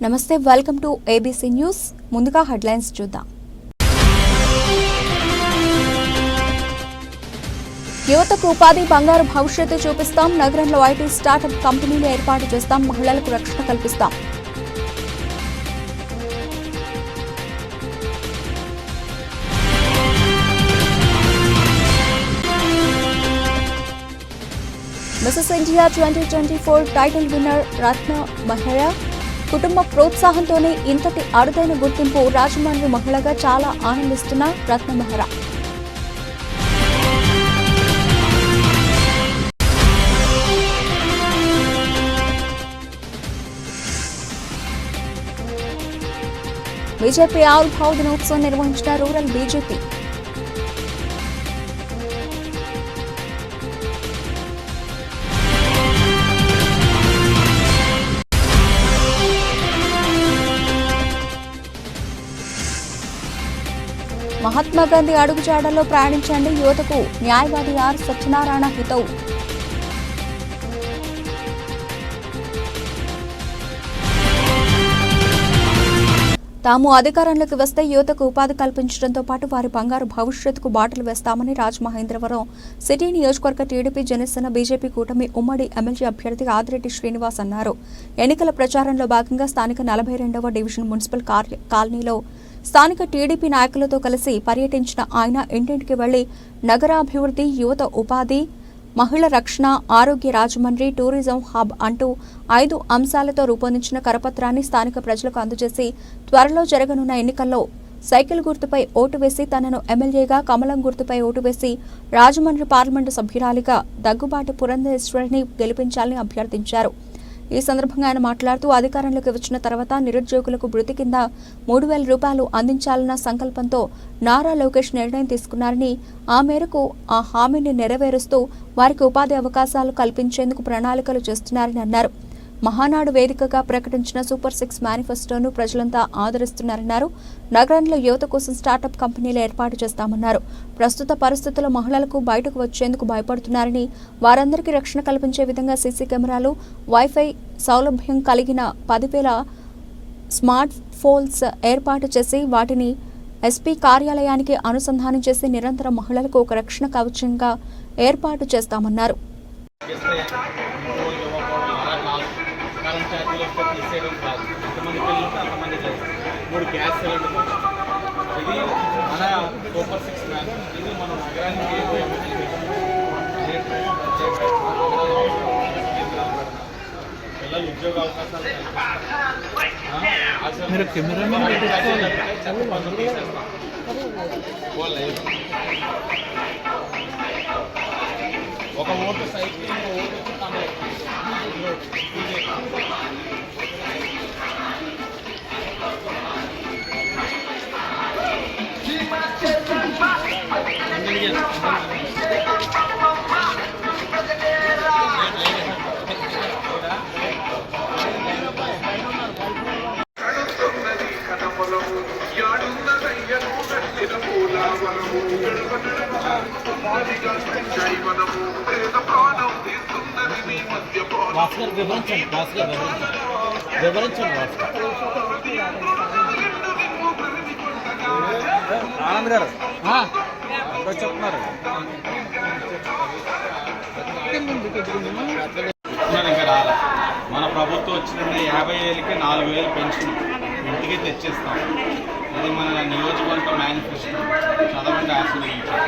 నమస్తే, welcome to ABC news. ముందుగా headlines చూద్దాం. యువతకు ఉపాధి, బంగారు భవిష్యత్తు చూపిస్తాం. నగరంలో ఐటీ స్టార్టప్ కంపెనీలు ఏర్పాటు చేస్తాం. మహిళలకు రక్షణ కల్పిస్తాం. మిసెస్ ఇండియా 2024 టైటిల్ విన్నర్ రత్న మెహ్రా కుటుంబ ప్రోత్సాహంతోనే ఇంతటి అరుదైన గుర్తింపు. రాజమండ్రి మహిళగా చాలా ఆనందిస్తున్న రత్న మెహ్రా. బీజేపీ ఆవిర్భావ దినోత్సవం నిర్వహించిన రూరల్ బీజేపీ. మహాత్మా గాంధీ అడుగుజాడల్లో ప్రయాణించండి, యువతకు న్యాయవాది ఆర్ సత్యనారాయణ హితవు. తాము అధికారంలోకి వస్తే యువతకు ఉపాధి కల్పించడంతో పాటు వారి బంగారు భవిష్యత్తుకు బాటలు వేస్తామని రాజమహేంద్రవరం సిటీ నియోజకవర్గ టీడీపీ, జనసేన, బీజేపీ కూటమి ఉమ్మడి ఎమ్మెల్యే అభ్యర్థి ఆదిరెడ్డి శ్రీనివాస్ అన్నారు. ఎన్నికల ప్రచారంలో భాగంగా స్థానిక 42వ డివిజన్ మున్సిపల్ కాలనీలో స్థానిక టీడీపీ నాయకులతో కలిసి పర్యటించిన ఆయన ఇంటింటికి వెళ్లి నగరాభివృద్ధి, యువత ఉపాధి, మహిళ రక్షణ, ఆరోగ్య, రాజమండ్రి టూరిజం హబ్ అంటూ 5 అంశాలతో రూపొందించిన కరపత్రాన్ని స్థానిక ప్రజలకు అందజేసి త్వరలో జరగనున్న ఎన్నికల్లో సైకిల్ గుర్తుపై ఓటు వేసి తనను ఎమ్మెల్యేగా, కమలం గుర్తుపై ఓటు వేసి రాజమండ్రి పార్లమెంటు సభ్యురాలిగా దగ్గుబాటి పురంధేశ్వరిని గెలిపించాలని అభ్యర్థించారు. ఈ సందర్భంగా ఆయన మాట్లాడుతూ అధికారంలోకి వచ్చిన తర్వాత నిరుద్యోగులకు భృతి కింద 3,000 రూపాయలు అందించాలన్న సంకల్పంతో నారా లోకేష్ నిర్ణయం తీసుకున్నారని, ఆ మేరకు ఆ హామీని నెరవేరుస్తూ వారికి ఉపాధి అవకాశాలు కల్పించేందుకు ప్రణాళికలు చేస్తున్నారని అన్నారు. మహానాడు వేదికగా ప్రకటించిన సూపర్ 6 మేనిఫెస్టోను ప్రజలంతా ఆదరిస్తున్నారన్నారు. నగరంలో యువత కోసం స్టార్టప్ కంపెనీలు ఏర్పాటు చేస్తామన్నారు. ప్రస్తుత పరిస్థితుల్లో మహిళలకు బయటకు వచ్చేందుకు భయపడుతున్నారని, వారందరికీ రక్షణ కల్పించే విధంగా సీసీ కెమెరాలు, వైఫై సౌలభ్యం కలిగిన 10,000 స్మార్ట్ ఫోన్స్ ఏర్పాటు చేసి వాటిని ఎస్పీ కార్యాలయానికి అనుసంధానం చేసి నిరంతరం మహిళలకు ఒక రక్షణ కవచంగా ఏర్పాటు చేస్తామన్నారు. తీసేయడం కాదు, ఎంతమంది పిల్లలు ఉంటే అంతమంది చేస్తారు. 3 గ్యాస్ సిలిండర్లు. ఇది మన సూపర్ 6 మ్యాన్. ఇది మన నగరానికి పిల్లలు ఉద్యోగ అవకాశాలు ఒక ఓటు సైకిల్, ఓటు వచ్చి తమిళ భాస్కర్ వివరించండి. ఆనంద్ గారు చెప్తున్నారు. ఇంకా రాలా. మన ప్రభుత్వం వచ్చినప్పుడు 50,000కి 4,000 పెన్షన్ ఇంటికి తెచ్చేస్తాం. ఇది మన నియోజకవర్గ మేనిఫెస్టో. చదవండి, ఆశీర్వదించారు.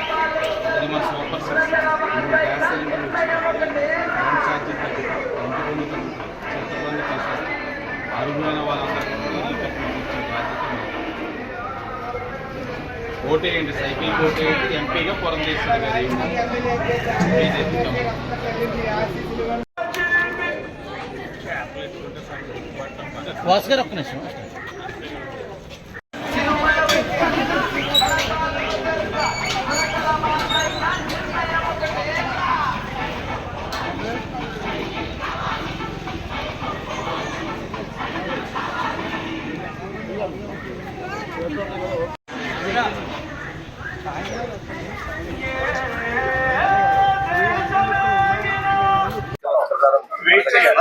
ఇది మన సూపర్ 6. 3 గ్యాస్ సిలిండర్లు కరెంట్ ఛార్జీలు తగ్గుతాయి, ఇంటి పన్ను తగ్గుతాయి, చెత్త పన్ను తీసేస్తాం. అర్హులైన వాళ్ళందరికీ ఇల్లు కట్టించే బాధ్యత. ఓటేయండి, సైకిల్ ఓటేయండి. ఎంపీగా పురంధేశ్వరి గారు భాస్కర్ ఒక్క నిమిషం.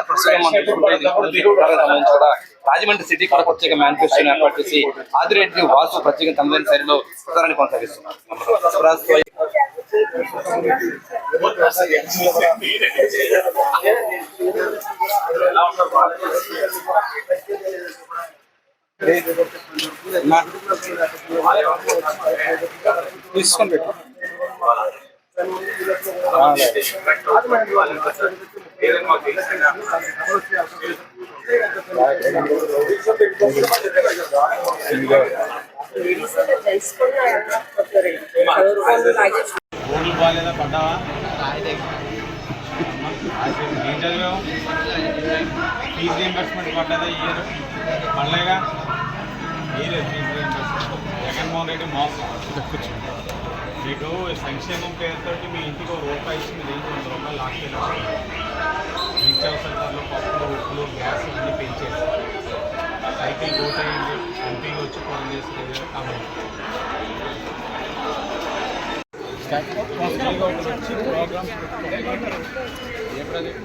ప్రస్తుతం మన కూడా రాజమండ్రి సిటీ కూడా ప్రత్యేక మేనిఫెస్టోని ఏర్పాటు చేసి ఆదిరెడ్డి వాసు ప్రత్యేక తమదైన శైలిలో ప్రచారాన్ని కొనసాగిస్తున్నారు. తీసుకొని పెట్టు. రోడ్లు బాగాలేదా? పడ్డావా? ఏం చదివావు? ఫీజు రీయింబర్స్మెంట్ పడ్డదా? ఇయ్యరు పడలేగా, ఇయ్యలేదు ఫీజు రీయింబర్స్మెంట్. జగన్మోహన్ రెడ్డి మోసం. మీకు సంక్షేమం పేరుతో మీ ఇంటికి ఒక రూపాయి ఇచ్చి మీరు ఏంటి 100 రూపాయలు లాక్కెళ్ళి నిత్యావసర ధరలు, పప్పులు, ఉప్పులు, గ్యాస్ అన్నీ పెంచేసి సైకిల్ ఓటేయండి ఎంపీకి వచ్చి ఫోన్ చేసి కామెంట్ ప్రోగ్రామ్స్ ఏ ప్రాజెక్ట్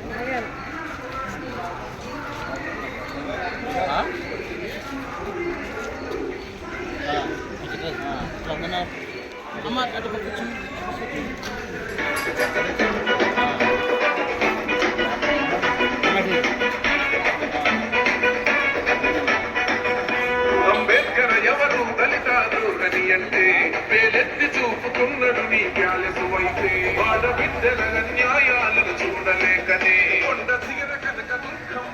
అమ్మ అటు పక్క అంబేద్కర్ ఎవరు దళితాలు రని అంటే వేలెత్తి చూపుతున్నాడు నీ క్యాలెసు అయితే వాడ బిడ్డల న్యాయాలను చూడలేకనే కొండ తీర కనక దుఃఖం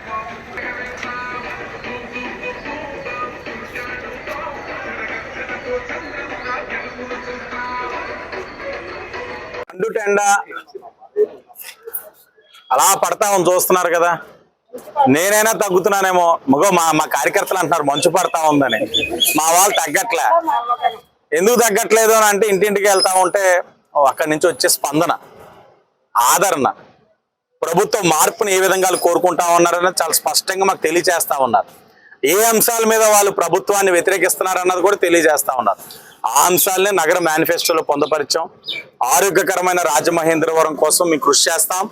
అండుటెండ అలా పడతా ఉంది, చూస్తున్నారు కదా. నేనైనా తగ్గుతున్నానేమో, మగో మా కార్యకర్తలు అంటున్నారు మంచు పడతా ఉందని. మా వాళ్ళు తగ్గట్లే. ఎందుకు తగ్గట్లేదు అని అంటే ఇంటింటికి వెళ్తా ఉంటే అక్కడి నుంచి వచ్చే స్పందన, ఆదరణ, ప్రభుత్వ మార్పుని ఏ విధంగా కోరుకుంటా ఉన్నారని చాలా స్పష్టంగా మాకు తెలియజేస్తా ఉన్నారు. ఏ అంశాల మీద వాళ్ళు ప్రభుత్వాన్ని వ్యతిరేకిస్తున్నారు అన్నది కూడా తెలియజేస్తా ఉన్నారు. ఆ అంశాలనే నగర మేనిఫెస్టోలో పొందుపరిచాం. ఆరోగ్యకరమైన రాజమహేంద్రవరం కోసం మేము కృషి చేస్తాం.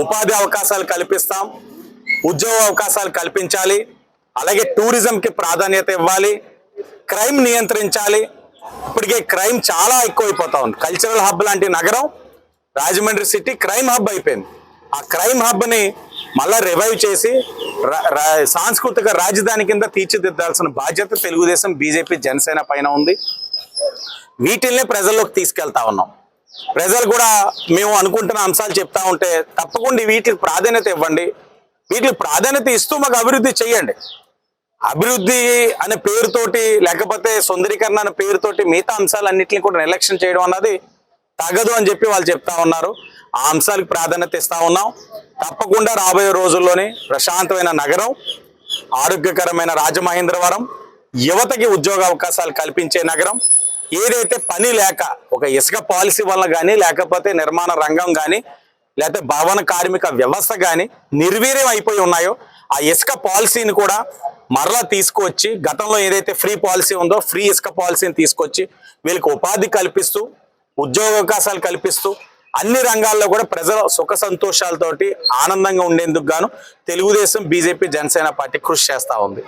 ఉపాధి అవకాశాలు కల్పిస్తాం, ఉద్యోగ అవకాశాలు కల్పించాలి, అలాగే టూరిజంకి ప్రాధాన్యత ఇవ్వాలి, క్రైమ్ నియంత్రించాలి. ఇప్పటికే క్రైమ్ చాలా ఎక్కువైపోతా ఉంది. కల్చరల్ హబ్ లాంటి నగరం రాజమండ్రి సిటీ క్రైమ్ హబ్ అయిపోయింది. ఆ క్రైమ్ హబ్ని మళ్ళా రివైవ్ చేసి సాంస్కృతిక రాజధాని కింద తీర్చిదిద్దాల్సిన బాధ్యత తెలుగుదేశం, బీజేపీ, జనసేన పైన ఉంది. వీటిల్ని ప్రజల్లోకి తీసుకెళ్తా ఉన్నాం. ప్రజలు కూడా మేము అనుకుంటున్న అంశాలు చెప్తా ఉంటే తప్పకుండా వీటికి ప్రాధాన్యత ఇవ్వండి, వీటికి ప్రాధాన్యత ఇస్తూ మాకు అభివృద్ధి చేయండి. అభివృద్ధి అనే పేరుతోటి లేకపోతే సుందరీకరణ అనే పేరుతోటి మిగతా అంశాలన్నింటినీ కూడా నిర్లక్ష్యం చేయడం అన్నది తగదు అని చెప్పి వాళ్ళు చెప్తా ఉన్నారు. ఆ అంశాలకు ప్రాధాన్యత ఇస్తా ఉన్నాం. తప్పకుండా రాబోయే రోజుల్లోనే ప్రశాంతమైన నగరం, ఆరోగ్యకరమైన రాజమహేంద్రవరం, యువతకి ఉద్యోగ అవకాశాలు కల్పించే నగరం, ఏదైతే పని లేక ఒక ఇసుక పాలసీ వల్ల కానీ లేకపోతే నిర్మాణ రంగం కానీ లేకపోతే భవన కార్మిక వ్యవస్థ కానీ నిర్వీర్యం అయిపోయి ఉన్నాయో ఆ ఇసుక పాలసీని కూడా మరలా తీసుకొచ్చి, గతంలో ఏదైతే ఫ్రీ పాలసీ ఉందో ఫ్రీ ఇసుక పాలసీని తీసుకొచ్చి వీళ్ళకి ఉపాధి కల్పిస్తూ, ఉద్యోగ అవకాశాలు కల్పిస్తూ అన్ని రంగాల్లో కూడా ప్రజల సుఖ సంతోషాలతోటి ఆనందంగా ఉండేందుకు గాను తెలుగుదేశం, బీజేపీ, జనసేన పార్టీ కృషి చేస్తూ ఉంది.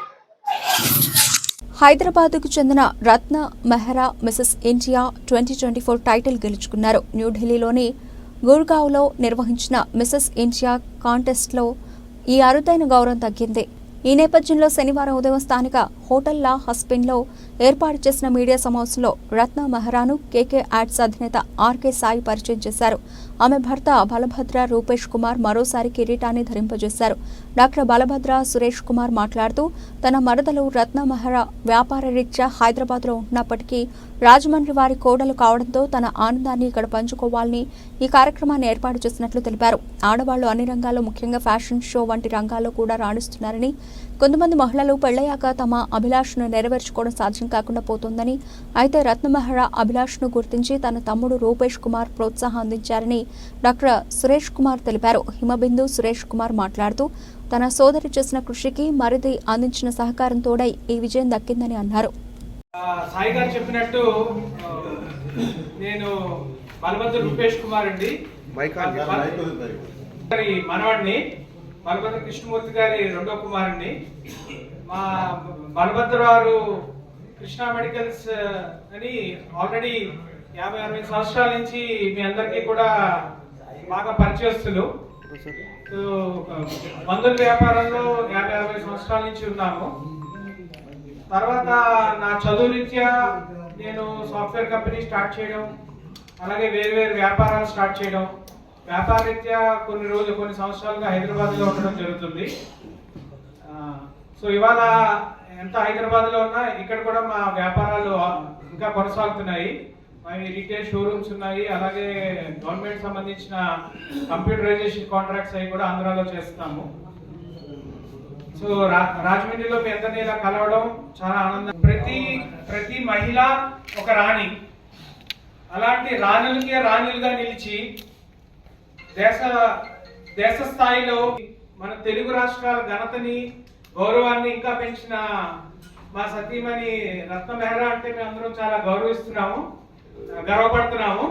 హైదరాబాద్కు చెందిన రత్న మెహ్రా మిసెస్ ఇండియా 2024 టైటిల్ గెలుచుకున్నారు. న్యూఢిల్లీలోని గుర్గావ్లో నిర్వహించిన మిసెస్ ఇండియా కాంటెస్ట్లో ఈ అరుదైన గౌరవం దక్కింది. ఈ నేపథ్యంలో శనివారం ఉదయం స్థానిక హోటల్ లా హస్బెండ్లో ఏర్పాటు చేసిన మీడియా సమావేశంలో రత్న మెహ్రాను కేకే యాడ్స్ అధినేత ఆర్కే సాయి పరిచయం చేశారు. ఆమె భర్త బలభద్ర రూపేష్ కుమార్ మరోసారి కిరీటాన్ని ధరింపజేశారు. డాక్టర్ బలభద్ర సురేష్ కుమార్ మాట్లాడుతూ తన మరదలు రత్న మెహ్రా వ్యాపార రీత్యా హైదరాబాద్లో ఉంటున్నప్పటికీ రాజమండ్రి వారి కోడలు కావడంతో తన ఆనందాన్ని ఇక్కడ పంచుకోవాలని ఈ కార్యక్రమాన్ని ఏర్పాటు చేసినట్లు తెలిపారు. ఆడవాళ్లు అన్ని రంగాల్లో ముఖ్యంగా ఫ్యాషన్ షో వంటి రంగాల్లో కూడా రాణిస్తున్నారని, కొంతమంది మహిళలు పెళ్లయ్యాక తమ అభిలాషను నెరవేర్చుకోవడం సాధ్యం కాకుండా పోతుందని, అయితే రత్న మెహ్రా అభిలాషను గుర్తించి తన తమ్ముడు రూపేష్ కుమార్ ప్రోత్సాహం అందించారని డాక్టర్ సురేష్ కుమార్ తెలిపారు. హిమబిందు సురేష్ కుమార్ మాట్లాడుతూ తన సోదరి చేసిన కృషికి మరిది అందించిన సహకారం తోడై ఈ విజయం దక్కిందని అన్నారు. సాయి గారు చెప్పినట్టు నేను బలభద్ర రూపేష్ కుమార్ అండి, మనవాడిని. బలభద్ర కృష్ణమూర్తి గారి రెండో కుమారుణ్ణి. మా బలభద్రరావు కృష్ణా మెడికల్స్ అని ఆల్రెడీ 50-60 సంవత్సరాల నుంచి మీ అందరికీ కూడా బాగా పరిచయస్తులు. మందుల వ్యాపారంలో 50-60 సంవత్సరాల నుంచి ఉన్నాము. తర్వాత నా చదువు రీత్యా నేను సాఫ్ట్వేర్ కంపెనీ స్టార్ట్ చేయడం, అలాగే వేరు వ్యాపారాలు స్టార్ట్ చేయడం, వ్యాపార రీత్యా కొన్ని సంవత్సరాలుగా హైదరాబాద్లో ఉండడం జరుగుతుంది. సో ఇవాళ ఎంత హైదరాబాద్లో ఉన్నా ఇక్కడ కూడా మా వ్యాపారాలు ఇంకా కొనసాగుతున్నాయి. మా రీటైల్ షోరూమ్స్ ఉన్నాయి, అలాగే గవర్నమెంట్ సంబంధించిన కంప్యూటరైజేషన్ కాంట్రాక్ట్స్ అవి కూడా ఆంధ్రాలో చేస్తున్నాము. సో రాజమండ్రిలో మీ అందరినీ ఇలా కలవడం చాలా ఆనందం. ప్రతి మహిళ ఒక రాణి. అలాంటి రాణులుగా నిలిచి దేశ స్థాయిలో మన తెలుగు రాష్ట్రాల ఘనతని, గౌరవాన్ని ఇంకా పెంచిన మా సతీమణి రత్న మెహ్రా అంటే మేము అందరం చాలా గర్వపడుతున్నాము.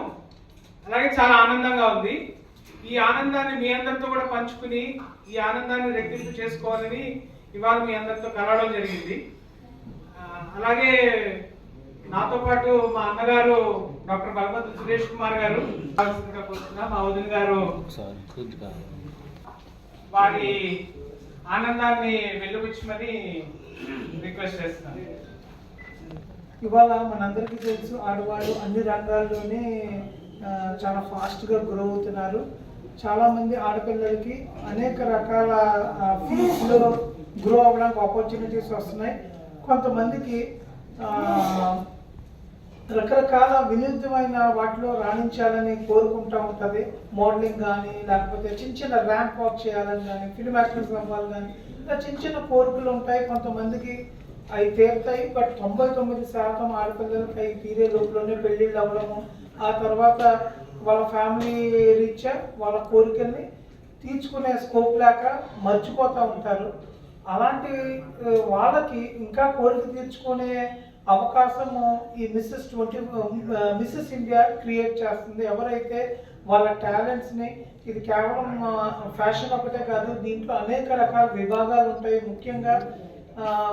అలాగే చాలా ఆనందంగా ఉంది. ఈ ఆనందాన్ని మీ అందరితో కూడా పంచుకుని ఈ ఆనందాన్ని రెట్టింపు చేసుకోవాలని ఇవాళ మీ అందరితో కలవడం జరిగింది. అలాగే నాతో పాటు మా అన్నగారు డాక్టర్ బలభద్ర సురేష్ కుమార్ గారు, మా వదిన గారు వారి ఆనందాన్ని వెలుగుచ్చమని రిక్వెస్ట్ చేస్తున్నాను. ఇవాళ మనందరికీ తెలుసు, ఆడవాళ్ళు అన్ని రంగాల్లోనే చాలా ఫాస్ట్గా గ్రో అవుతున్నారు. చాలామంది ఆడపిల్లలకి అనేక రకాల ఫీల్డ్స్లో గ్రో అవ్వడానికి ఆపర్చునిటీస్ వస్తున్నాయి. కొంతమందికి రకరకాల వినూత్నమైన వాటిలో రాణించాలని కోరుకుంటూ ఉంటుంది. మోడలింగ్ కానీ, లేకపోతే చిన్న ర్యాంప్ వాక్ చేయాలని కానీ, ఫిల్మ్ యాక్టర్స్ అవ్వాలి కానీ, ఇలా చిన్న కోరికలు ఉంటాయి. కొంతమందికి అవి తీరుతాయి. బట్ 99% ఆడపిల్లలకి అవి తీరే లోపలనే పెళ్ళిళ్ళు అవ్వడము, ఆ తర్వాత వాళ్ళ ఫ్యామిలీ రీత్యా వాళ్ళ కోరికల్ని తీర్చుకునే స్కోప్ లేక మర్చిపోతూ ఉంటారు. అలాంటి వాళ్ళకి ఇంకా కోరిక తీర్చుకునే అవకాశము ఈ మిస్సెస్ ఇండియా క్రియేట్ చేస్తుంది. ఎవరైతే వాళ్ళ టాలెంట్స్ని, ఇది కేవలం ఫ్యాషన్ ఒకటే కాదు, దీంట్లో అనేక రకాల విభాగాలు ఉంటాయి. ముఖ్యంగా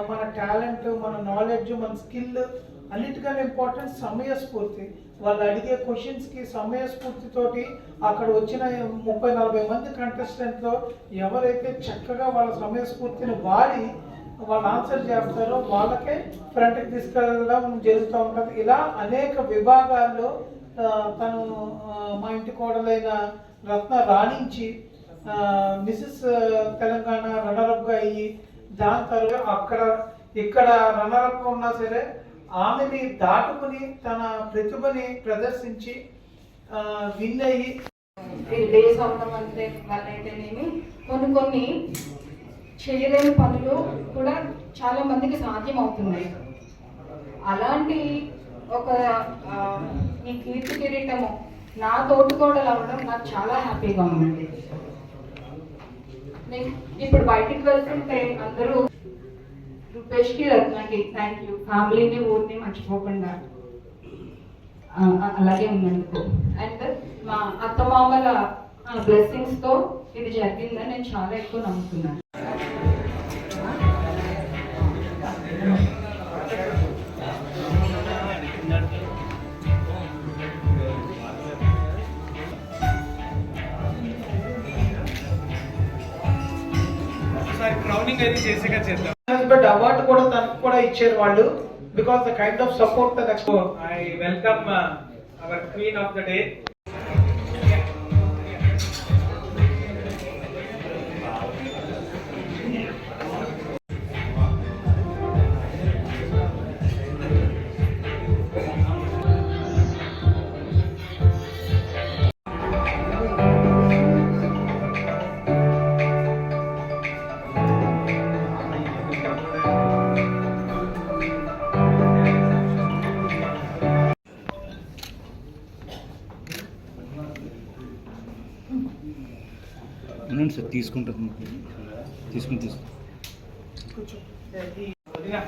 మన టాలెంట్, మన నాలెడ్జ్, మన స్కిల్, అన్నిటికన్నా ఇంపార్టెంట్ సమయస్ఫూర్తి. వాళ్ళు అడిగే క్వశ్చన్స్కి సమయస్ఫూర్తితోటి అక్కడ వచ్చిన 30-40 మంది కంటెస్టెంట్లో ఎవరైతే చక్కగా వాళ్ళ సమయస్ఫూర్తిని వాడి వాళ్ళు ఆన్సర్ చేస్తారో వాళ్ళకే ఫ్రంట్కి తీసుకెళ్ళడం జరుగుతూ ఉంటుంది. ఇలా అనేక విభాగాల్లో తను మా ఇంటి కోడలైన రత్న రాణించి మిసెస్ తెలంగాణ రన్నరప్గా అయ్యి, దాని తర్వాత ఇక్కడ రన్నరప్గా ఉన్నా సరే ఆమెని దాటుకుని తన ప్రతిభని ప్రదర్శించి విన్ అయ్యి డేస్ అవడం అంటే వాళ్ళైతేనేమి కొన్ని చేయలేని పనులు కూడా చాలా మందికి సాధ్యం అవుతున్నాయి. అలాంటి ఒక ఈ కీర్తి కిరీటము నా తోటికోడలు అవ్వడం నాకు చాలా హ్యాపీగా ఉందండి. నేను ఇప్పుడు బయటికి వెళ్తుంటే అందరూ రూపేష్కి, రత్నకి థ్యాంక్ యూ, ఫ్యామిలీని ఊరిని మర్చిపోకుండా అలాగే ఉన్నందుకు. అండ్ మా అత్తమామల బ్లెస్సింగ్స్తో ఇది జరిగిందని నేను చాలా ఎక్కువ నమ్ముతున్నాను. క్రౌనింగ్ అయితే చేసేగా చేద్దాం. బట్ అవార్డు కూడా తనకు కూడా ఇచ్చారు వాళ్ళు, because the kind of support that I welcome our queen of the day. Sir తీసుకుంటుంది తీసుకుని వదినా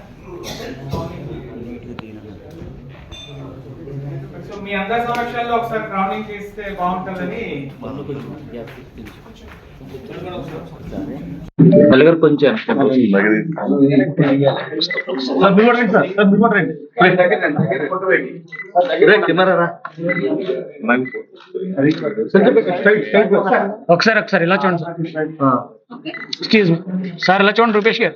సో మీ అందరి సమక్షంలో ఒకసారి క్రౌనింగ్ చేస్తే బాగుంటుందని. కొంచెం ఒకసారి ఇలా చూడండి సార్. ఎక్స్క్యూజ్ మీ సార్, ఇలా చూడండి రూపేష్ గారు.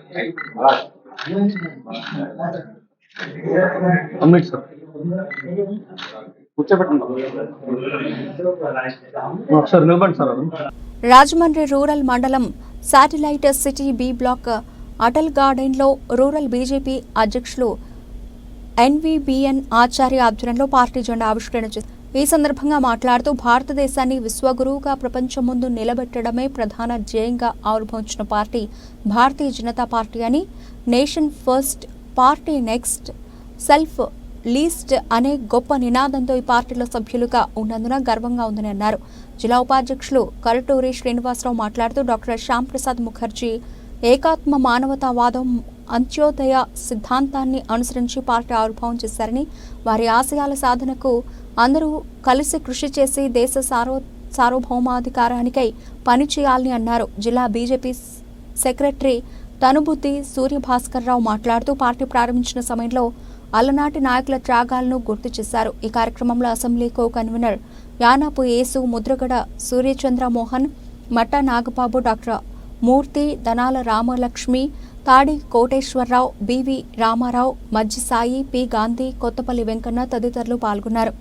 ఒకసారి నిలబడి sir. Rajahmundry rural mandal satellite city B block Atal గార్డెన్లో రూరల్ బీజేపీ అధ్యక్షులు ఎన్వీబీఎన్ ఆచార్య ఆధ్వర్యంలో పార్టీ జెండా ఆవిష్కరణ చేశారు. ఈ సందర్భంగా మాట్లాడుతూ భారతదేశాన్ని విశ్వగురువుగా ప్రపంచం ముందు నిలబెట్టడమే ప్రధాన ధ్యేయంగా ఆవిర్భవించిన పార్టీ భారతీయ జనతా పార్టీ అని, nation first, party next, self least అనే గొప్ప నినాదంతో ఈ పార్టీలో సభ్యులుగా ఉన్నందున గర్వంగా ఉందని అన్నారు. జిల్లా ఉపాధ్యక్షులు కరటూరి శ్రీనివాసరావు మాట్లాడుతూ డాక్టర్ శ్యామ్ ప్రసాద్ ముఖర్జీ ఏకాత్మ మానవతావాదం, అంత్యోదయ సిద్ధాంతాన్ని అనుసరించి పార్టీ ఆవిర్భావం చేశారని, వారి ఆశయాల సాధనకు అందరూ కలిసి కృషి చేసి దేశ సార్వభౌమాధికారానికై పనిచేయాలని అన్నారు. జిల్లా బీజేపీ సెక్రటరీ తనుబుద్ది సూర్యభాస్కర్రావు మాట్లాడుతూ పార్టీ ప్రారంభించిన సమయంలో అలనాటి నాయకుల త్యాగాలను గుర్తు చేశారు. ఈ కార్యక్రమంలో అసెంబ్లీ కో కన్వీనర్ యానాపు యేసు, ముద్రగడ సూర్యచంద్ర మోహన్, మట్టా నాగబాబు, డాక్టర్ మూర్తి, దనాల రామలక్ష్మి, తాడి కోటేశ్వరరావు, బివి రామారావు, మజ్జి సాయి, పి గాంధీ, కొత్తపల్లి వెంకన్న తదితరులు పాల్గొన్నారు.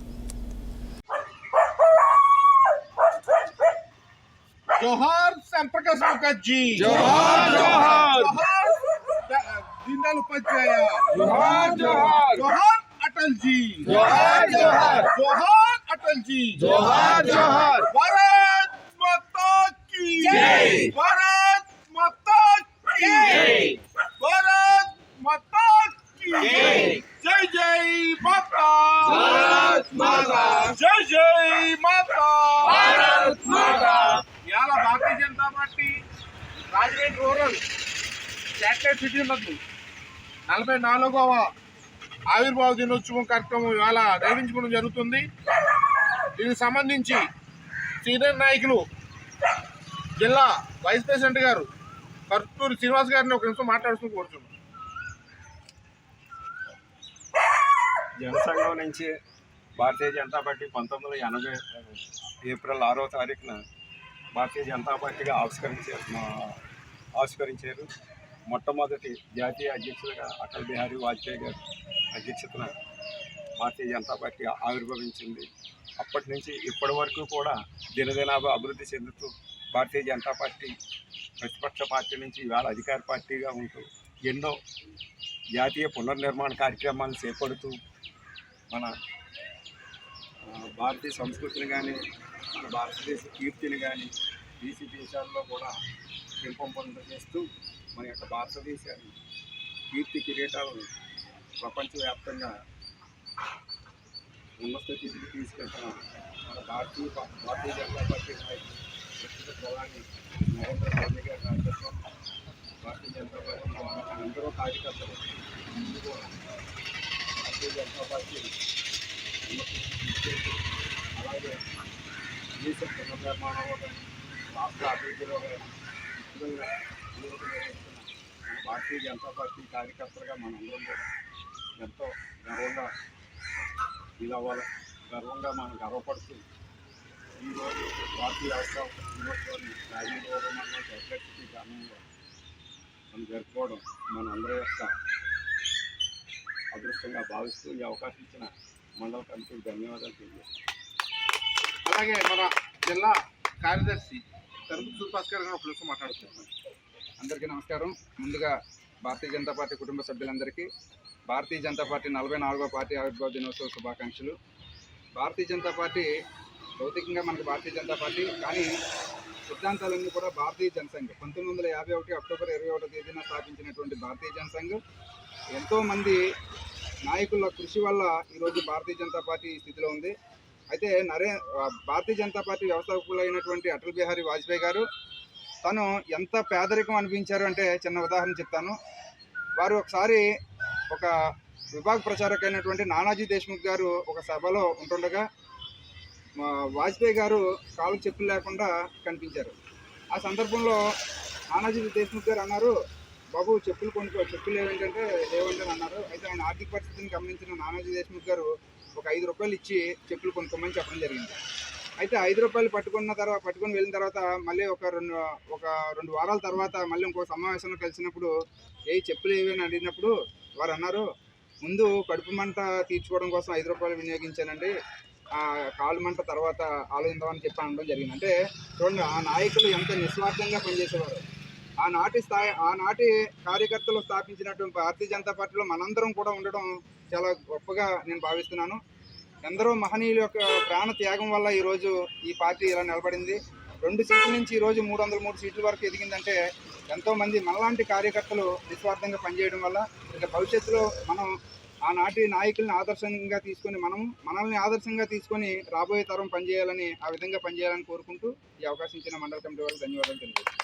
జోహార్ శ్యాంప్రకాష్ ముఖర్జీ, జోహార్ జోహార్. జోహార్ దీనదయాళ్ ఉపాధ్యాయ, జోహార్ జోహార్. జోహార్ అటల్ జీ, జోహార్ జోహార్. జోహార్ అటల్ జీ, జోహార్ జోహార్. భారత్ మాతా కీ జై, భారత్ మాతా కీ జై, భారత్ మాతా కీ జై. జై జై మాతా, భారత్ మాతా. జై జై మాతా, భారత్ మాతా. ఇవాళ Bharatiya Janata Party Rajahmundry rural satellite city నందు 44వ ఆవిర్భావ దినోత్సవం కార్యక్రమం ఇవాళ నిర్వహించుకోవడం జరుగుతుంది. దీనికి సంబంధించి సీనియర్ నాయకులు జిల్లా వైస్ ప్రెసిడెంట్ గారు కర్తూరి శ్రీనివాస్ గారిని ఒక నిమిషం మాట్లాడుతూ కోరుతున్నాం. జనసంఘం నుంచి భారతీయ జనతా పార్టీ 1980 ఏప్రిల్ 6వ తారీఖున భారతీయ జనతా పార్టీగా ఆవిష్కరించారు. మొట్టమొదటి జాతీయ అధ్యక్షులుగా అటల్ బిహారీ వాజ్పేయి గారు అధ్యక్షతన భారతీయ జనతా పార్టీ ఆవిర్భవించింది. అప్పటి నుంచి ఇప్పటి వరకు కూడా దినదినాభ అభివృద్ధి చెందుతూ భారతీయ జనతా పార్టీ ప్రతిపక్ష పార్టీ నుంచి ఇవాళ అధికార పార్టీగా ఉంటూ ఎన్నో జాతీయ పునర్నిర్మాణ కార్యక్రమాలను చేపడుతూ మన భారతీయ సంస్కృతిని కానీ మన భారతదేశ కీర్తిని కానీ దేశీ దేశాల్లో కూడా పెంపొందిస్తూ మన యొక్క భారతదేశాన్ని కీర్తి కిరీటాలను ప్రపంచవ్యాప్తంగా ఉన్నత స్థితికి తీసుకెళ్తున్న మన భారతీయ జనతా పార్టీ నాయకులు ప్రస్తుత ప్రధాని నరేంద్ర మోదీ గారి నాయకత్వం భారతీయ జనతా పార్టీ అందరూ కార్యకర్తలు ముందు కూడా భారతీయ జనతా పార్టీ అలాగే దేశ పునర్నిర్మాణంలో కానీ రాష్ట్ర అభివృద్ధిలో కానీ ముఖ్యంగా భారతీయ జనతా పార్టీ కార్యకర్తలుగా మనందరం కూడా ఎంతో గర్వంగా ఫీల్ అవ్వాలి. గర్వంగా మనం గర్వపడుతూ ఈరోజు భారతీయ అవసరం దినోత్సవాన్ని రాజమండ్రి మండలం శాటిలైట్ సిటీ గ్రామంలో మనం జరుపుకోవడం మనందరి యొక్క అదృష్టంగా భావిస్తూ ఈ అవకాశం ఇచ్చిన మండల కమిటీకి ధన్యవాదాలు తెలియజేస్తాం. అలాగే మన జిల్లా కార్యదర్శి తరుపు భాస్కర్ గారు ఒక నిమిషం మాట్లాడుతున్నాం. అందరికీ నమస్కారం. ముందుగా భారతీయ జనతా పార్టీ కుటుంబ సభ్యులందరికీ భారతీయ జనతా పార్టీ 44వ పార్టీ ఆవిర్భావ దినోత్సవ శుభాకాంక్షలు. భారతీయ జనతా పార్టీ భౌతికంగా మనకు భారతీయ జనతా పార్టీ, కానీ సిద్ధాంతాలన్నీ కూడా భారతీయ జనసంఘ్ 1951 అక్టోబర్ 21వ తేదీన స్థాపించినటువంటి భారతీయ జనసంఘ్ ఎంతోమంది నాయకుల కృషి వల్ల ఈరోజు భారతీయ జనతా పార్టీ ఈ స్థితిలో ఉంది. అయితే భారతీయ జనతా పార్టీ వ్యవస్థాపకులైనటువంటి అటల్ బిహారీ వాజ్పేయి గారు తను ఎంత పేదరికం అనిపించారు అంటే చిన్న ఉదాహరణ చెప్తాను. వారు ఒకసారి ఒక విభాగ ప్రచారక అయినటువంటి నానాజీ దేశ్ముఖ్ గారు ఒక సభలో ఉంటుండగా వాజ్పేయి గారు కాళ్ళకు చెప్పులు లేకుండా కనిపించారు. ఆ సందర్భంలో నానాజీ దేశ్ముఖ్ గారు అన్నారు, బాబు చెప్పులు లేవంటే అన్నారు. అయితే ఆయన ఆర్థిక పరిస్థితిని గమనించిన నానాజీ దేశ్ముఖ్ గారు ఒక 5 రూపాయలు ఇచ్చి చెప్పులు కొనుక్కోమని చెప్పడం జరిగింది. అయితే 5 రూపాయలు పట్టుకుని వెళ్ళిన తర్వాత మళ్ళీ ఒక రెండు వారాల తర్వాత మళ్ళీ ఇంకో సమావేశంలో కలిసినప్పుడు చెప్పులు ఏవి అని అడిగినప్పుడు వారు అన్నారు, ముందు కడుపు మంట తీర్చుకోవడం కోసం 5 రూపాయలు వినియోగించానండి, కాలు మంట తర్వాత ఆలోచిద్దామని చెప్పి అనడం జరిగింది. అంటే చూడండి, ఆ నాయకులు ఎంత నిస్వార్థంగా పనిచేసేవారు. ఆనాటి కార్యకర్తలు స్థాపించినటువంటి భారతీయ జనతా పార్టీలో మనందరం కూడా ఉండడం చాలా గొప్పగా నేను భావిస్తున్నాను. ఎందరో మహనీయుల యొక్క ప్రాణ త్యాగం వల్ల ఈరోజు ఈ పార్టీ ఇలా నిలబడింది. 2 సీట్ల నుంచి ఈరోజు 303 సీట్ల వరకు ఎదిగిందంటే ఎంతోమంది మనలాంటి కార్యకర్తలు నిస్వార్థంగా పనిచేయడం వల్ల ఇక భవిష్యత్తులో మనం ఆనాటి నాయకుల్ని ఆదర్శంగా తీసుకొని మనల్ని ఆదర్శంగా తీసుకొని రాబోయే తరం పనిచేయాలని ఆ విధంగా పనిచేయాలని కోరుకుంటూ ఈ అవకాశం ఇచ్చిన మండల కమిటీ వారికి ధన్యవాదాలు తెలియజేస్తాను.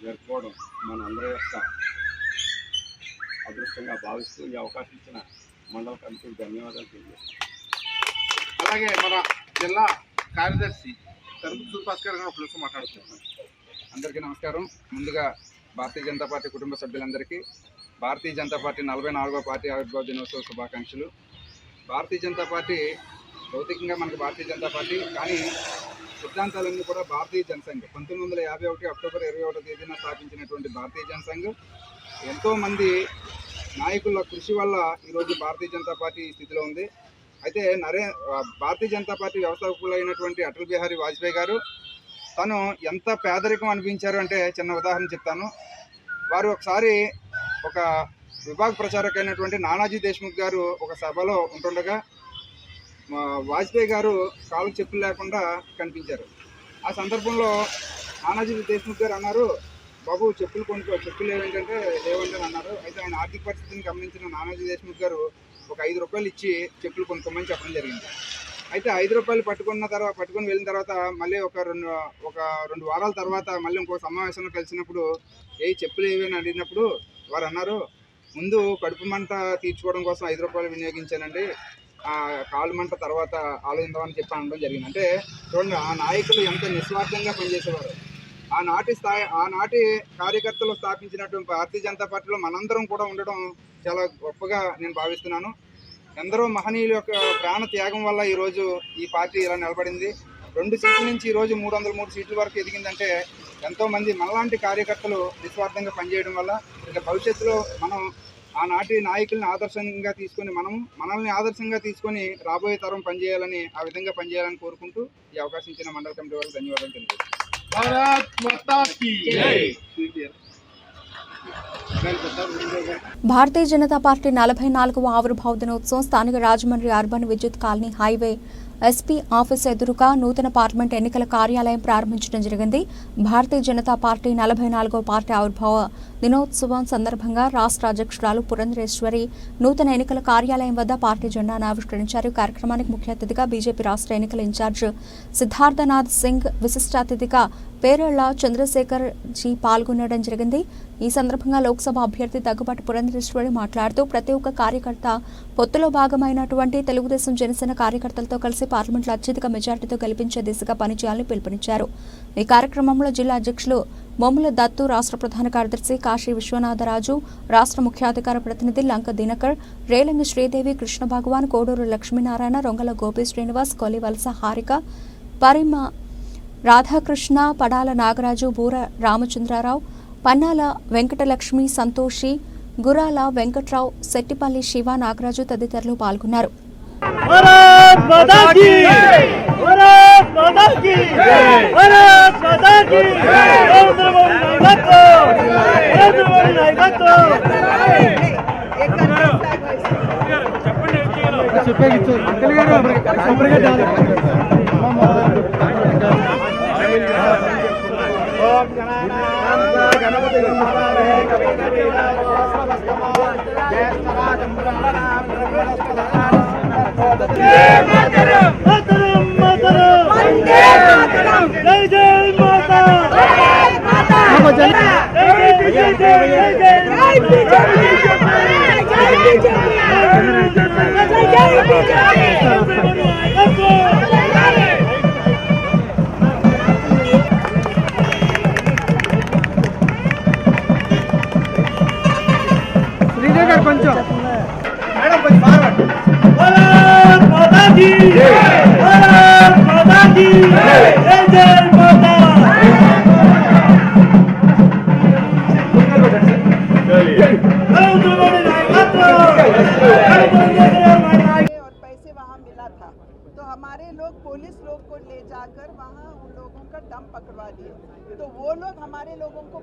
జరుపుకోవడం మన అందరి యొక్క అదృష్టంగా భావిస్తూ ఈ అవకాశం ఇచ్చిన మండల కమిటీకి ధన్యవాదాలు తెలియజేస్తాం. అలాగే మన జిల్లా కార్యదర్శి తరుపు సూర్యభాస్కర్ గారు ఒక మాట్లాడుతున్నాం. అందరికీ నమస్కారం. ముందుగా భారతీయ జనతా పార్టీ కుటుంబ సభ్యులందరికీ భారతీయ జనతా పార్టీ 44వ పార్టీ ఆవిర్భావ దినోత్సవ శుభాకాంక్షలు. భారతీయ జనతా పార్టీ భౌతికంగా మనకు భారతీయ జనతా పార్టీ, కానీ సిద్ధాంతాలన్నీ కూడా భారతీయ జనసంఘ్ 1951 అక్టోబర్ 21వ తేదీన స్థాపించినటువంటి భారతీయ జనసంఘ్ ఎంతోమంది నాయకుల కృషి వల్ల ఈరోజు భారతీయ జనతా పార్టీ ఈ స్థితిలో ఉంది. అయితే భారతీయ జనతా పార్టీ వ్యవస్థాపకులైనటువంటి అటల్ బిహారీ వాజ్పేయి గారు తను ఎంత పేదరికం అనిపించారు అంటే చిన్న ఉదాహరణ చెప్తాను. వారు ఒకసారి ఒక విభాగ ప్రచారక అయినటువంటి నానాజీ దేశ్ముఖ్ గారు ఒక సభలో ఉంటుండగా వాజ్పేయి గారు కాళ్ళకు చెప్పులు లేకుండా కనిపించారు. ఆ సందర్భంలో నానాజీ దేశ్ముఖ్ గారు అన్నారు, బాబు చెప్పులు లేవంటే అన్నారు. అయితే ఆయన ఆర్థిక పరిస్థితిని గమనించిన నానాజీ దేశ్ముఖ్ గారు ఒక 5 రూపాయలు ఇచ్చి చెప్పులు కొనుక్కోమని చెప్పడం జరిగింది. అయితే 5 రూపాయలు పట్టుకుని వెళ్ళిన తర్వాత మళ్ళీ ఒక రెండు వారాల తర్వాత మళ్ళీ ఇంకో సమావేశంలో కలిసినప్పుడు చెప్పులు ఏవి అని అడిగినప్పుడు వారు అన్నారు, ముందు కడుపు మంట తీర్చుకోవడం కోసం 5 రూపాయలు వినియోగించానండి, కాలు మంట తర్వాత ఆలోచిద్దామని చెప్పి అనడం జరిగింది. అంటే చూడండి, ఆ నాయకులు ఎంత నిస్వార్థంగా పనిచేసేవారు. ఆనాటి కార్యకర్తలు స్థాపించినటువంటి భారతీయ జనతా పార్టీలో మనందరం కూడా ఉండడం చాలా గొప్పగా నేను భావిస్తున్నాను. ఎందరో మహనీయుల యొక్క ప్రాణ త్యాగం వల్ల ఈరోజు ఈ పార్టీ ఇలా నిలబడింది. 2 సీట్ల నుంచి ఈరోజు 303 సీట్ల వరకు ఎదిగిందంటే ఎంతోమంది మనలాంటి కార్యకర్తలు నిస్వార్థంగా పనిచేయడం వల్ల ఇక భవిష్యత్తులో మనం ఆనాటి నాయకుల్ని ఆదర్శంగా తీసుకొని మనల్ని ఆదర్శంగా తీసుకొని రాబోయే తరం పనిచేయాలని ఆ విధంగా పనిచేయాలని కోరుకుంటూ ఈ అవకాశం ఇచ్చిన మండల కమిటీ వారికి ధన్యవాదాలు తెలియజేస్తాను. భారతీయ జనతా పార్టీ 44వ ఆవిర్భావ దినోత్సవం స్థానిక రాజమండ్రి అర్బన్ విద్యుత్ కాలనీ హైవే ఎస్పీ ఆఫీస్ ఎదురుగా నూతన పార్లమెంట్ ఎన్నికల కార్యాలయం ప్రారంభించడం జరిగింది. భారతీయ జనతా పార్టీ 44వ పార్టీ ఆవిర్భావ దినోత్సవం సందర్భంగా రాష్ట్ర అధ్యక్షురాలు పురంధరేశ్వరి నూతన ఎన్నికల కార్యాలయం వద్ద పార్టీ జెండాను ఆవిష్కరించారు. కార్యక్రమానికి ముఖ్య అతిథిగా బీజేపీ రాష్ట్ర ఎన్నికల ఇన్ఛార్జ్ సిద్ధార్థనాథ్ సింగ్, విశిష్ట అతిథిగా పేరళ్ల చంద్రశేఖర్ జీ పాల్గొనడం జరిగింది. ఈ సందర్భంగా లోక్సభ అభ్యర్థి దగ్గుబాటి పురంధరేశ్వరి మాట్లాడుతూ ప్రతి ఒక్క కార్యకర్త పొత్తులో భాగమైనటువంటి తెలుగుదేశం జనసేన కార్యకర్తలతో కలిసి పార్లమెంట్లో అత్యధిక మెజార్టీతో గెలిపించే దిశగా పనిచేయాలని పిలుపునిచ్చారు. ఈ కార్యక్రమంలో జిల్లా అధ్యక్షులు మొమ్ముల దత్తు, రాష్ట్ర ప్రధాన కార్యదర్శి కాశీ విశ్వనాథరాజు, రాష్ట్ర ముఖ్యాధికార ప్రతినిధి లంక దినకర్, రేలంగి శ్రీదేవి, కృష్ణ భగవాన్, కోడూరు లక్ష్మీనారాయణ, రొంగల గోపి శ్రీనివాస్, కొలివలస హారిక, పరిమ రాధాకృష్ణ, పడాల నాగరాజు, బూర రామచంద్రరావు, పన్నాల వెంకటలక్ష్మి, సంతోషి, గురాల వెంకట్రావు, శెట్టిపల్లి శివ, నాగరాజు తదితరులు పాల్గొన్నారు. జై तो हमारे लोग पुलिस लोग को ले जाकर वहाँ उन लोगों का दम पकड़वा दिए। तो वो लोग हमारे लोगों को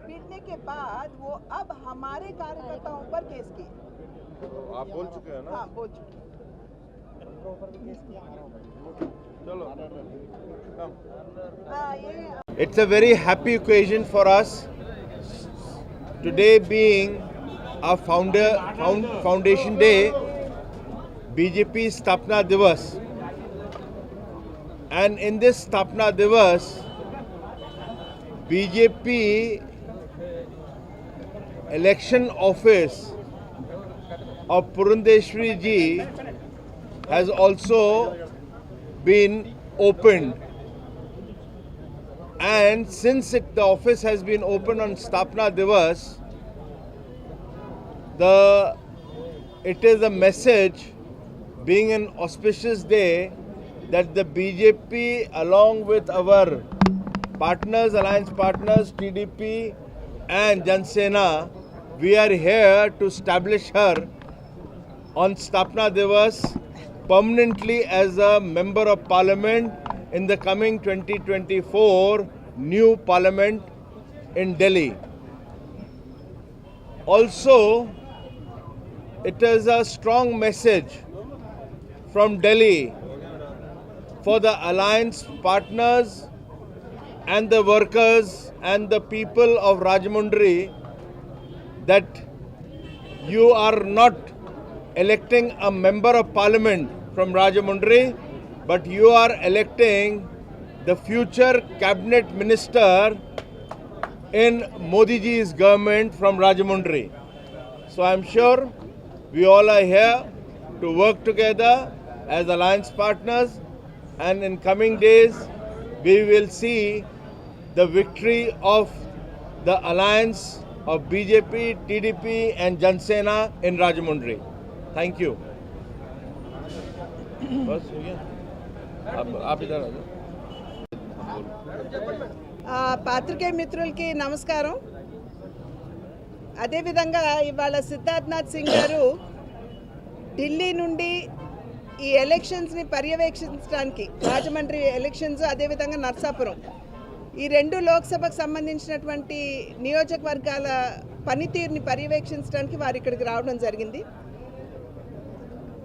पीटने के बाद वो अब हमारे कार्यकर्ताओं पर केस किए। आप बोल चुके हैं ना? हाँ, बोल चुके। चलो हाँ, ये It's a very happy occasion for us today, being our foundation day, BJP Stapna Divas. And in this Stapna Divas, BJP election office of Purandeshwari ji has also been opened. And since the office has been opened on Stapna Divas, it is a message, being an auspicious day, that the BJP, along with our partners, alliance partners, TDP and Jan Sena, we are here to establish her on Stapna Divas permanently as a member of parliament in the coming 2024 new parliament in Delhi. Also, it is a strong message from Delhi for the alliance partners and the workers and the people of Rajahmundry that you are not electing a member of parliament from Rajahmundry, but you are electing the future cabinet minister in Modi ji's government from Rajahmundry. So I am sure we all are here to work together as alliance partners, and in coming days we will see the victory of the alliance of BJP, TDP and Jan Sena in Rajahmundry. Thank you. बस हो गया, आप इधर आ जाओ. పాత్రికేయ మిత్రులకి నమస్కారం. అదేవిధంగా ఇవాళ సిద్ధార్థనాథ్ సింగ్ గారు ఢిల్లీ నుండి ఈ ఎలక్షన్స్ని పర్యవేక్షించడానికి, రాజమండ్రి ఎలక్షన్స్ అదేవిధంగా నర్సాపురం, ఈ రెండు లోక్సభకు సంబంధించినటువంటి నియోజకవర్గాల పనితీరుని పర్యవేక్షించడానికి వారు ఇక్కడికి రావడం జరిగింది.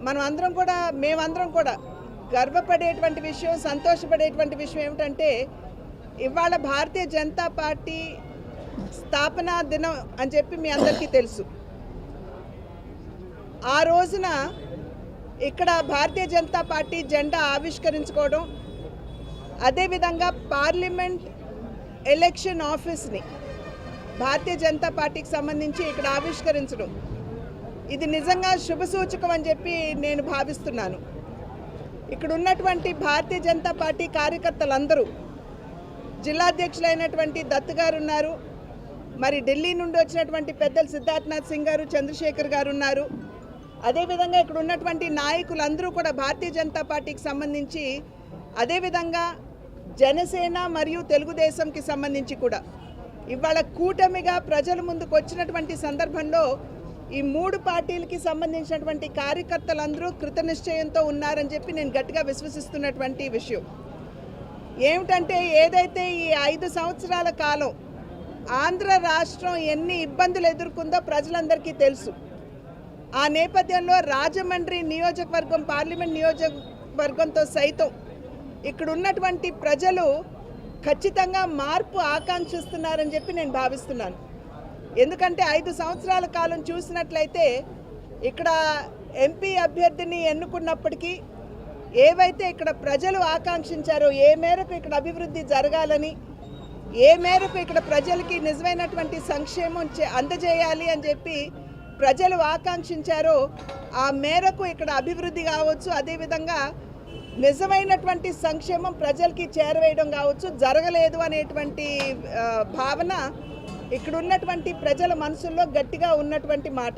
మేమందరం కూడా గర్వపడేటువంటి విషయం, సంతోషపడేటువంటి విషయం ఏమిటంటే, ఇవాళ భారతీయ జనతా పార్టీ స్థాపనా దినం అని చెప్పి మీ అందరికీ తెలుసు. ఆ రోజున ఇక్కడ భారతీయ జనతా పార్టీ జెండా ఆవిష్కరించుకోవడం, అదేవిధంగా పార్లమెంట్ ఎలక్షన్ ఆఫీస్ని భారతీయ జనతా పార్టీకి సంబంధించి ఇక్కడ ఆవిష్కరించడం, ఇది నిజంగా శుభసూచకం అని చెప్పి నేను భావిస్తున్నాను. ఇక్కడ ఉన్నటువంటి భారతీయ జనతా పార్టీ కార్యకర్తలందరూ, జిల్లాధ్యక్షులైనటువంటి దత్ గారు ఉన్నారు, మరి ఢిల్లీ నుండి వచ్చినటువంటి పెద్దలు సిద్ధార్థనాథ్ సింగ్ గారు, చంద్రశేఖర్ గారు ఉన్నారు. అదేవిధంగా ఇక్కడ ఉన్నటువంటి నాయకులందరూ కూడా భారతీయ జనతా పార్టీకి సంబంధించి, అదేవిధంగా జనసేన మరియు తెలుగుదేశంకి సంబంధించి కూడా ఇవాళ కూటమిగా ప్రజల ముందుకు వచ్చినటువంటి సందర్భంలో ఈ మూడు పార్టీలకి సంబంధించినటువంటి కార్యకర్తలందరూ కృతనిశ్చయంతో ఉన్నారని చెప్పి నేను గట్టిగా విశ్వసిస్తున్నటువంటి విషయం ఏమిటంటే, ఏదైతే ఈ 5 సంవత్సరాల కాలం ఆంధ్ర రాష్ట్రం ఎన్ని ఇబ్బందులు ఎదుర్కొందో ప్రజలందరికీ తెలుసు. ఆ నేపథ్యంలో రాజమండ్రి నియోజకవర్గం, పార్లమెంట్ నియోజకవర్గంతో సైతం ఇక్కడ ఉన్నటువంటి ప్రజలు ఖచ్చితంగా మార్పు ఆకాంక్షిస్తున్నారని చెప్పి నేను భావిస్తున్నాను. ఎందుకంటే 5 సంవత్సరాల కాలం చూసినట్లయితే ఇక్కడ ఎంపీ అభ్యర్థిని ఎన్నుకున్నప్పటికీ ఏవైతే ఇక్కడ ప్రజలు ఆకాంక్షించారో, ఏ మేరకు ఇక్కడ అభివృద్ధి జరగాలని, ఏ మేరకు ఇక్కడ ప్రజలకి నిజమైనటువంటి సంక్షేమం అందజేయాలి అని చెప్పి ప్రజలు ఆకాంక్షించారో ఆ మేరకు ఇక్కడ అభివృద్ధి కావచ్చు, అదేవిధంగా నిజమైనటువంటి సంక్షేమం ప్రజలకి చేరవేయడం కావచ్చు జరగలేదు అనేటువంటి భావన ఇక్కడ ఉన్నటువంటి ప్రజల మనసుల్లో గట్టిగా ఉన్నటువంటి మాట.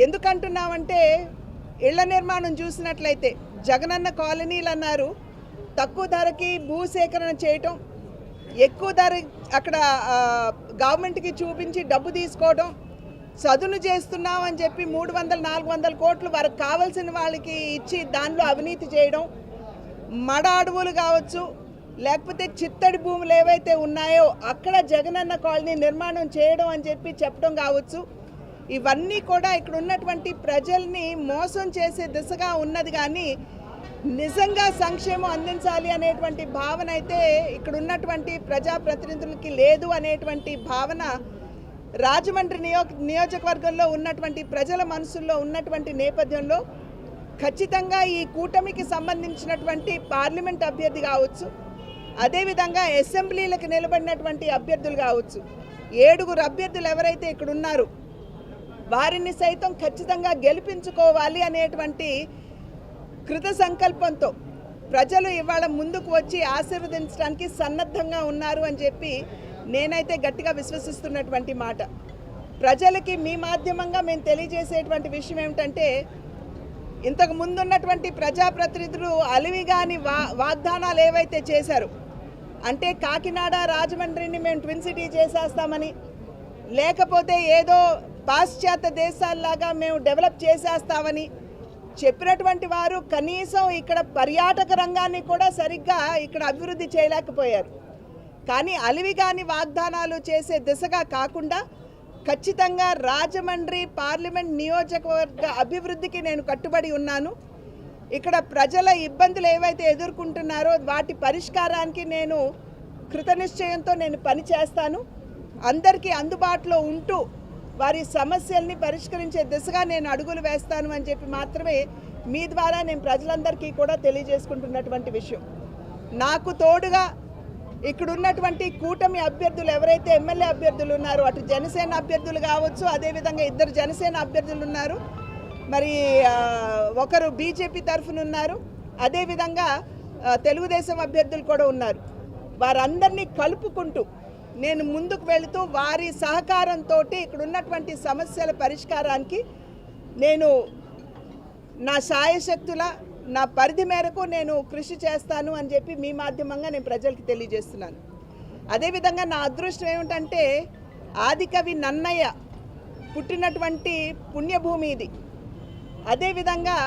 ఎందుకంటున్నామంటే ఇళ్ల నిర్మాణం చూసినట్లయితే జగనన్న కాలనీలు అన్నారు, తక్కువ ధరకి భూసేకరణ చేయటం, ఎక్కువ ధర అక్కడ గవర్నమెంట్కి చూపించి డబ్బు తీసుకోవడం, చదును చేస్తున్నాం అని చెప్పి 300-400 కోట్లు వరకు కావాల్సిన వాళ్ళకి ఇచ్చి దానిలో అవినీతి చేయడం, మడ అడవులు కావచ్చు, లేకపోతే చిత్తడి భూములు ఏవైతే ఉన్నాయో అక్కడ జగనన్న కాలనీ నిర్మాణం చేయడం అని చెప్పి చెప్పడం కావచ్చు. ఇవన్నీ కూడా ఇక్కడ ఉన్నటువంటి ప్రజల్ని మోసం చేసే దిశగా ఉన్నది, కానీ నిజంగా సంక్షేమం అందించాలి అనేటువంటి భావన అయితే ఇక్కడ ఉన్నటువంటి ప్రజాప్రతినిధులకి లేదు అనేటువంటి భావన రాజమండ్రి నియోజకవర్గంలో ఉన్నటువంటి ప్రజల మనసుల్లో ఉన్నటువంటి నేపథ్యంలో ఖచ్చితంగా ఈ కూటమికి సంబంధించినటువంటి పార్లమెంట్ అభ్యర్థి కావచ్చు, అదేవిధంగా అసెంబ్లీలకు నిలబడినటువంటి అభ్యర్థులు కావచ్చు, 7 అభ్యర్థులు ఎవరైతే ఇక్కడ ఉన్నారో వారిని సైతం ఖచ్చితంగా గెలిపించుకోవాలి అనేటువంటి కృత సంకల్పంతో ప్రజలు ఇవాళ ముందుకు వచ్చి ఆశీర్వదించడానికి సన్నద్ధంగా ఉన్నారు అని చెప్పి నేనైతే గట్టిగా విశ్వసిస్తున్నటువంటి మాట. ప్రజలకి మీ మాధ్యమంగా మేము తెలియజేసేటువంటి విషయం ఏమిటంటే, ఇంతకు ముందున్నటువంటి ప్రజాప్రతినిధులు అలివిగాని వాగ్దానాలు ఏవైతే చేశారో, అంటే కాకినాడ రాజమండ్రిని మేము ట్విన్ సిటీ చేసేస్తామని, లేకపోతే ఏదో పాశ్చాత్య దేశాల్లాగా మేము డెవలప్ చేసేస్తామని చెప్పినటువంటి వారు కనీసం ఇక్కడ పర్యాటక రంగాన్ని కూడా సరిగ్గా ఇక్కడ అభివృద్ధి చేయలేకపోయారు. కానీ అలివిగాని వాగ్దానాలు చేసే దిశగా కాకుండా ఖచ్చితంగా రాజమండ్రి పార్లమెంట్ నియోజకవర్గ అభివృద్ధికి నేను కట్టుబడి ఉన్నాను. ఇక్కడ ప్రజల ఇబ్బందులు ఏవైతే ఎదుర్కొంటున్నారో వాటి పరిష్కారానికి నేను కృతనిశ్చయంతో నేను పనిచేస్తాను. అందరికీ అందుబాటులో ఉంటూ వారి సమస్యల్ని పరిష్కరించే దిశగా నేను అడుగులు వేస్తాను అని చెప్పి మాత్రమే మీ ద్వారా నేను ప్రజలందరికీ కూడా తెలియజేసుకుంటున్నటువంటి విషయం. నాకు తోడుగా ఇక్కడ ఉన్నటువంటి కూటమి అభ్యర్థులు ఎవరైతే ఎమ్మెల్యే అభ్యర్థులు ఉన్నారో, అటు జనసేన అభ్యర్థులు కావచ్చు, అదేవిధంగా 2 జనసేన అభ్యర్థులు ఉన్నారు, మరి ఒకరు బీజేపీ తరఫున ఉన్నారు, అదేవిధంగా తెలుగుదేశం అభ్యర్థులు కూడా ఉన్నారు. వారందరినీ కలుపుకుంటూ నేను ముందుకు వెళుతూ వారి సహకారంతో ఇక్కడ ఉన్నటువంటి సమస్యల పరిష్కారానికి నేను నా శాయశక్తుల నా పరిధి మేరకు నేను కృషి చేస్తాను అని చెప్పి మీ మాధ్యమంగా నేను ప్రజలకు తెలియజేస్తున్నాను. అదేవిధంగా నా అదృష్టం ఏమిటంటే ఆదికవి నన్నయ్య పుట్టినటువంటి పుణ్యభూమి ఇది. అదేవిధంగా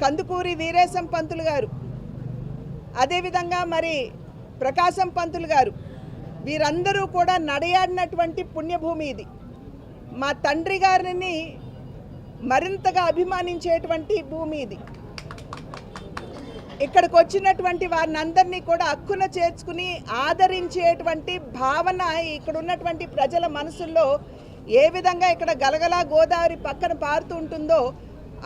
కందుకూరి వీరేశం పంతులు గారు, అదేవిధంగా మరి ప్రకాశం పంతులు గారు, వీరందరూ కూడా నడయాడినటువంటి పుణ్యభూమి ఇది. మా తండ్రి గారిని మరింతగా అభిమానించేటువంటి భూమి ఇది. ఇక్కడికి వచ్చినటువంటి వారిని అందరినీ కూడా హక్కున చేర్చుకుని ఆదరించేటువంటి భావన ఇక్కడ ఉన్నటువంటి ప్రజల మనసుల్లో ఏ విధంగా ఇక్కడ గలగలా గోదావరి పక్కన పారుతూ ఉంటుందో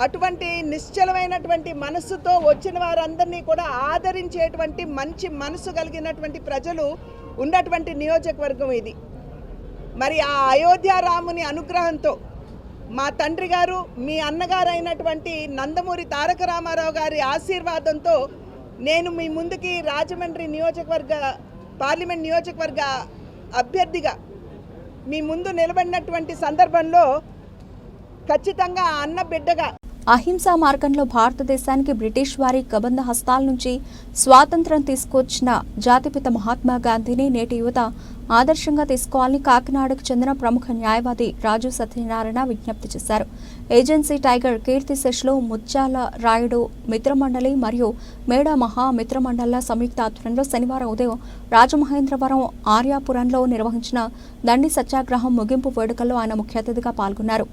అటువంటి నిశ్చలమైనటువంటి మనస్సుతో వచ్చిన వారందరినీ కూడా ఆదరించేటువంటి మంచి మనసు కలిగినటువంటి ప్రజలు ఉన్నటువంటి నియోజకవర్గం ఇది. మరి ఆ అయోధ్య రాముని అనుగ్రహంతో మా తండ్రి గారు, మీ అన్నగారు అయినటువంటి నందమూరి తారక రామారావు గారి ఆశీర్వాదంతో నేను మీ ముందుకి రాజమండ్రి నియోజకవర్గ పార్లమెంట్ నియోజకవర్గ అభ్యర్థిగా మీ ముందు నిలబడినటువంటి సందర్భంలో ఖచ్చితంగా ఆ అన్న బిడ్డగా అహింసా మార్గంలో భారతదేశానికి బ్రిటిష్ వారి కబంధ హస్తాల నుంచి స్వాతంత్ర్యం తీసుకొచ్చిన జాతిపిత మహాత్మా గాంధీని నేటి యువత ఆదర్శంగా తీసుకోవాలని కాకినాడకు చెందిన ప్రముఖ న్యాయవాది రాజు సత్యనారాయణ విజ్ఞప్తి చేశారు. ఏజెన్సీ టైగర్ కీర్తి శేషులు ముత్యాల రాయుడు మిత్రమండలి మరియు మేడ మహా మిత్రమండళ్ల సంయుక్త ఆధ్వర్యంలో శనివారం ఉదయం రాజమహేంద్రవరం ఆర్యాపురంలో నిర్వహించిన దండి సత్యాగ్రహం ముగింపు వేడుకల్లో ఆయన ముఖ్య అతిథిగా పాల్గొన్నారు.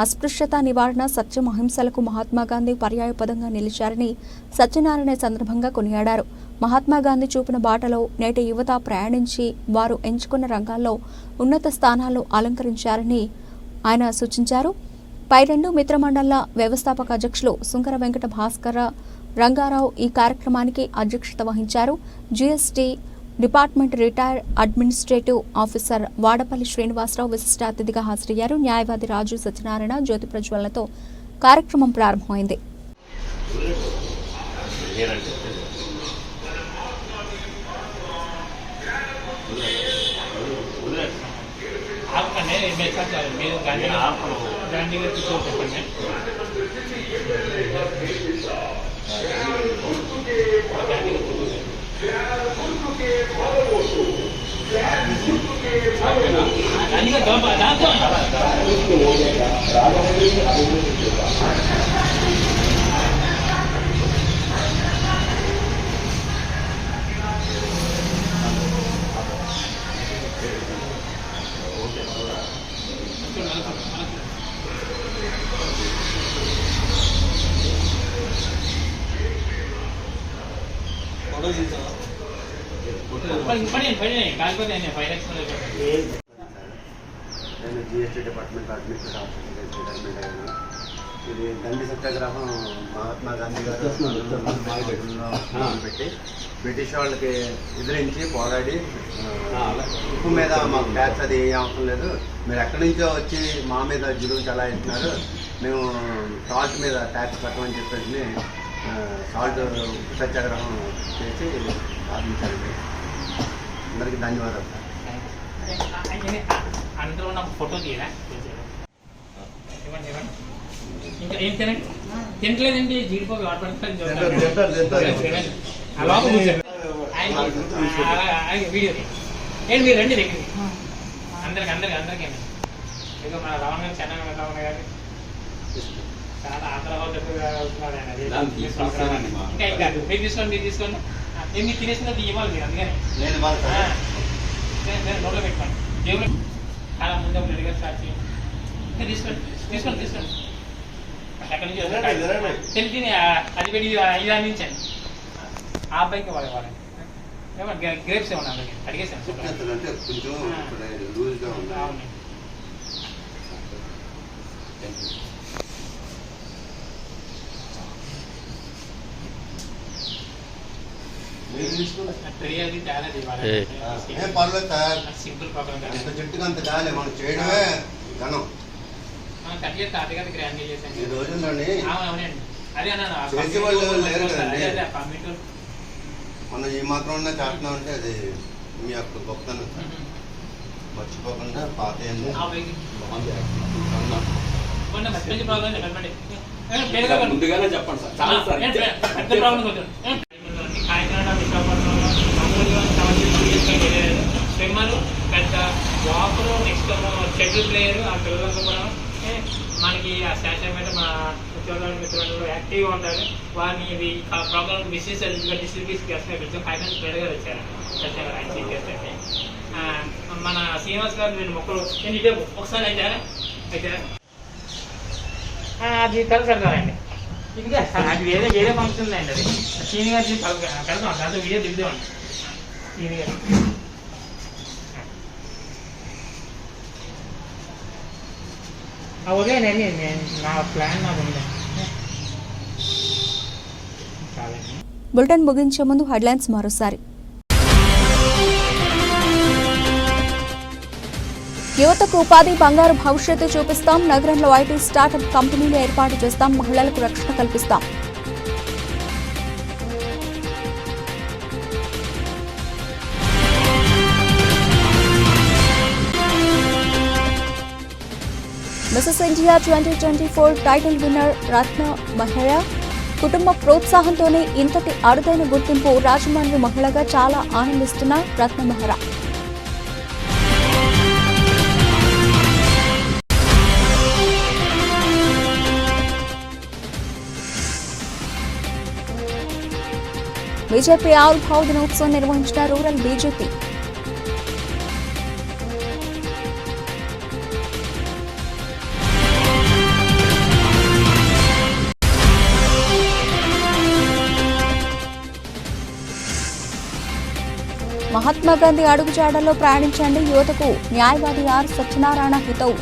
అస్పృశ్యత నివారణ, సత్యం, అహింసలకు మహాత్మాగాంధీ పర్యాయపదంగా నిలిచారని సత్యనారాయణ సందర్భంగా కొనియాడారు. మహాత్మాగాంధీ చూపిన బాటలో నేటి యువత ప్రయాణించి వారు ఎంచుకున్న రంగాల్లో ఉన్నత స్థానాలు అలంకరించారని ఆయన సూచించారు. పై 2 మిత్రమండళ్ల వ్యవస్థాపక అధ్యక్షులు సుంకర వెంకట భాస్కర రంగారావు ఈ కార్యక్రమానికి అధ్యక్షత వహించారు. GST department retired administrative officer Vadapalli Srinivasarao విశిష్ట అతిథిగా హాజరయ్యారు. న్యాయవాది రాజు సత్యనారాయణ జ్యోతి ప్రజ్వలనతో కార్యక్రమం ప్రారంభమైంది. నేను GST department administrative officer retirement అయ్యాను. ఇది దండి సత్యాగ్రహం మహాత్మా గాంధీ గారు పెట్టి బ్రిటిష్ వాళ్ళకి ఎదిరించి పోరాడి ఉప్పు మీద మాకు ట్యాక్స్ అది ఏ అవసరం లేదు, మీరు ఎక్కడి నుంచో వచ్చి మా మీద జులుం చలాయిస్తున్నారు, మేము సాల్ట్ మీద ట్యాక్స్ కట్టమని చెప్పేసి సాల్ట్ ఉప్పు సత్యాగ్రహం చేసి సాధించారండి. అందరికీ ధన్యవాదాలు సార్. అందరూ నాకు ఫోటో తీయరా? ఇంకా ఏం తినండి, తింటలేదండి, జీడిపోయి వాడపడుతుంది వీడియో ఏంటి మీరు రండి దగ్గరికి అందరికి ఇక మన రావణ గారు చెన్నై రావణ గారు చాలా ఆగ్రహాలు ఇంకా మీరు తీసుకోండి మీరు తినేసినది ఇవ్వాలి మీరు, అందుకని నోట్లో పెట్టుకోండి జేబులో చాలా ముందు రెడీగా స్టార్ట్ చేయండి. తీసుకోండి ఎక్కడి నుంచి తిని అది పెట్టి ఇది అందించండి. ఆ అబ్బాయికి వాళ్ళని గ్రేప్స్ ఏమన్నా అందరికి అడిగేసాను. అవును సింపుల్ ప్రోగ్రామ్ చెట్టుకంత కాలే మనం చేయడమే ఘనం. తాతగారి గ్రాండ్ చేశాను ఈ రోజుల్లోని అవునండి. అదే చేసే వాళ్ళు లేరు కదండి. మనం ఈ మాత్రం ఉన్నా చేస్తున్నాం అంటే అది మీ యొక్క గొప్పతనం సార్. మర్చిపోకుండా పాత ముందుగానే చెప్పండి సార్. చాలా కాకినాడ విశాఖపట్నంలో స్విమ్మరు పెద్ద వాకులు నెక్స్ట్ షటిల్ ప్లేయర్ ఆ పిల్లలంతా కూడా మనకి ఆ స్టాచ్యూ మీద మా ఉద్యోగాల మిత్రులు యాక్టివ్గా ఉంటారు. వారిని ఇవి ఆ ప్రోగ్రామ్ బిజినెస్ డిస్ట్రిబ్యూట్ చేస్తున్నారు. కొంచెం కాకినాడ స్ప్రెడ్ గారు వచ్చారు సత్యాగారు ఆయన చీఫ్ చేస్తే మన శ్రీనివాస్ గారు రెండు మొక్కలు ఇదే ఒకసారి అయితే అది కలసడతారండి. ఇదిగా అది వేరే ఫంక్షన్ ఉందండి. అది సీని గారి కలుద్దాం, దాంతో వీడియో దిగుదామండి. సీని గారు ఓకేనండి, నా ప్లాన్ నాకు ఉంది. బులెటిన్ ముగించే ముందు హెడ్లైన్స్ మరోసారి. యువతకు ఉపాధి, బంగారు భవిష్యత్తు చూపిస్తాం. నగరంలో ఐటీ స్టార్టప్ కంపెనీలు ఏర్పాటు చేస్తాం. మహిళలకు రక్షణ కల్పిస్తాం. మిసెస్ ఇండియా 2024 టైటిల్ విన్నర్ రత్న మెహ్రా కుటుంబ ప్రోత్సాహంతోనే ఇంతటి అరుదైన గుర్తింపు. రాజమండ్రి మహిళగా చాలా ఆనందిస్తున్న రత్న మెహ్రా. బీజేపీ ఆవిర్భావ దినోత్సవం నిర్వహించిన రూరల్ బీజేపీ. మహాత్మా గాంధీ అడుగుజాడల్లో ప్రయాణించండి. యువతకు న్యాయవాది ఆర్ సత్యనారాయణ హితవు.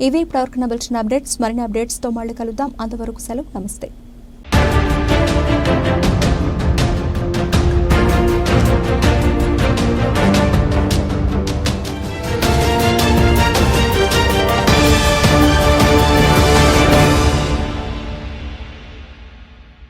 ఇవి ఇప్పటివరకు నవల్చిన అప్డేట్స్. మరిన్ని అప్డేట్స్తో మళ్ళీ కలుద్దాం. అంతవరకు సెలవు. నమస్తే.